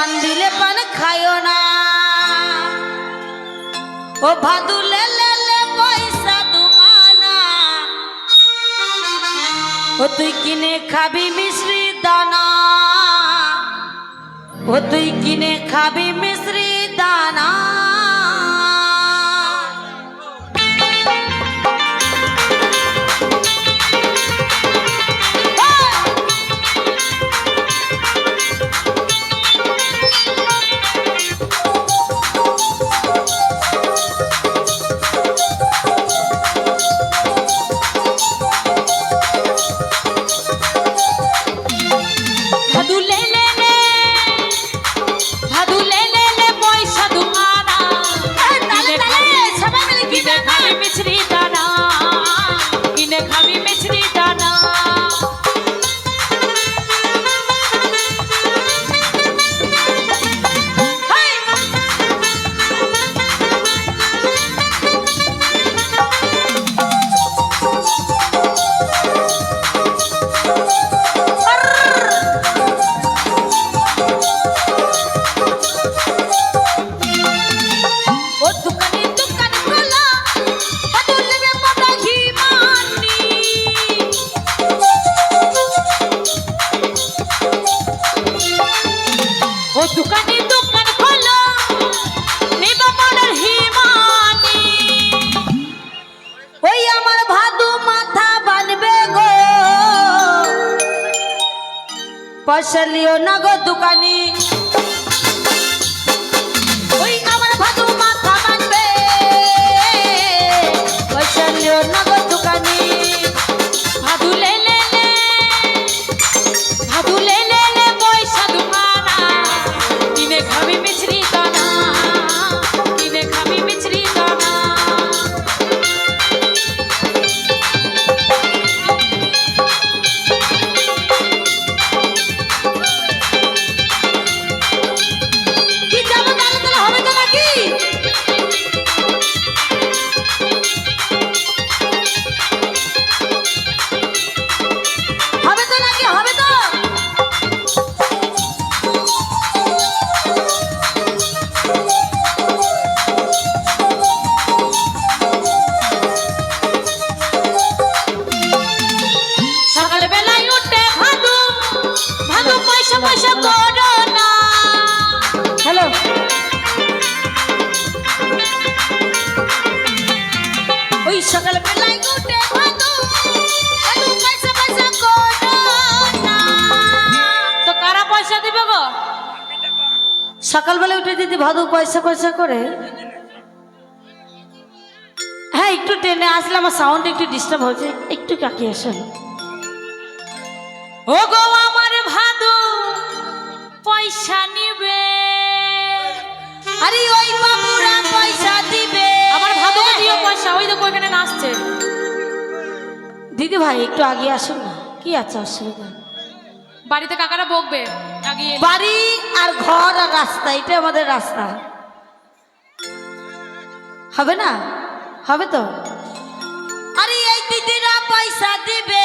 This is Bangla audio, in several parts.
পান দিলে পান খায়ো না। ও ভাদু লে লে লে পয়সা দু আনা, ও তুই কিনে খাবি মিশ্রি দানা, ও তুই কিনে খাবি মিশ্রি দানা। পয়সা লিও না গো দোকানি, ওই আমার ভাদু মাথা বানবে। পয়সা লিও না গো দোকানি, ভাদু লে লে লে, ভাদু লে লে লে পয়সা দুখানা, কিনে খাবি মিছরি দানা, কিনে খাবি মিছরি দানা। হ্যালো, ওই সকাল বেলায় উঠে ভাদু ভাদু পয়সা পয়সা করো না। তো কারা পয়সা দিবে গো? সকালবেলা উঠে দিদি ভাদু পয়সা পয়সা করে। হ্যাঁ, একটু টেনে আসলে আমার সাউন্ড একটু ডিস্টার্ব হচ্ছে, একটু কাকে আসেন। ও গো আমার ভাদু পয়সা নিবে, আরে ওই বাবুরা পয়সা দিবে। আমার ভাদু দিও পয়সা, ওই দেখো ওখানে নাচছে। দিদি ভাই একটু আগে আসুন না, কি আছে অসুবিধা? বাড়িতে কাকারা বকবে, আগে বাড়ি আর ঘর আর রাস্তা, এটা আমাদের রাস্তা। হবে না? হবে তো। আরে এই দিদিরা পয়সা দিবে,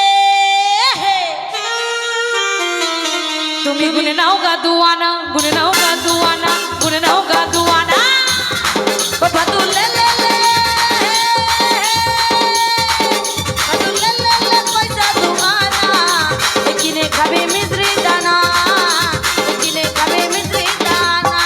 তুমি গুনে নাও গা দুয়ানা, গুনে নাও গা দুয়ানা, গুনে নাও গা দুয়ানা। ও ভাদু লে লে লে, ভাদু লে লে লে পয়সা দু আনা, কিনে খাবে মিছরি দানা, কিনে খাবে মিছরি দানা।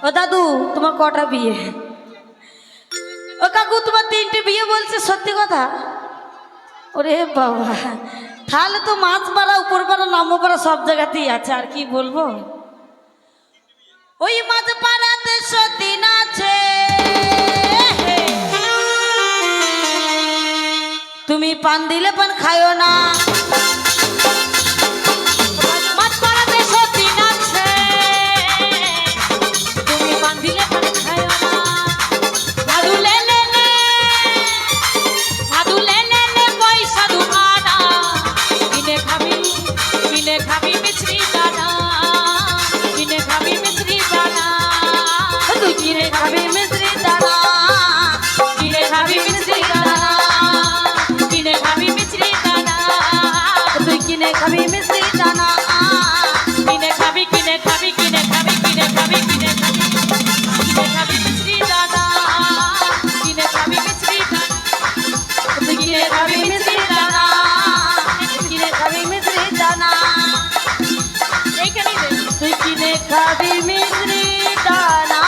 ও দাদু তোমার কটা বিয়ে? ও কাকু তোমার 3টে বিয়ে বলছে, সত্যি কথা? ওরে বাবা, তাহলে তো মাছ পাড়া উপর পাড়া নামো পাড়া সব জায়গাতেই আছে, আর কি বলবো। ওই মাছ পাড়াতে সতীন আছে। তুমি পান দিলে পান খায়ো না। মাছ পাড়াতে সত্যি নাচছে, তুমি পান দিলে পান খায় না। ভাদু লে লে লে, ভাদু লে লে লে, পয়সা দুখানা, কিনে খাবি মিছরি দানা, কিনে খাবি মিছরি দানা, তুই কিনে খাবি মিশ্রি দানা, কিনে খাবি মিছরি দানা, কিনে খাবি মিছরি দানা, তুই কিনে খাবি মিশ্রি দানা, কিনে খাবি কিনে খাবি কিনে খাবি কিনে খাবি কিনে খাবি কিনে খাবি মিছরি দানা, কিনে খাবি মিছরি দানা, তুই কিনে খাবি মিশ্রি দানা, কিনে খাবি মিশ্রি দানা, এইখানেই দে। তুই কিনে খাবি মিশ্রি দানা।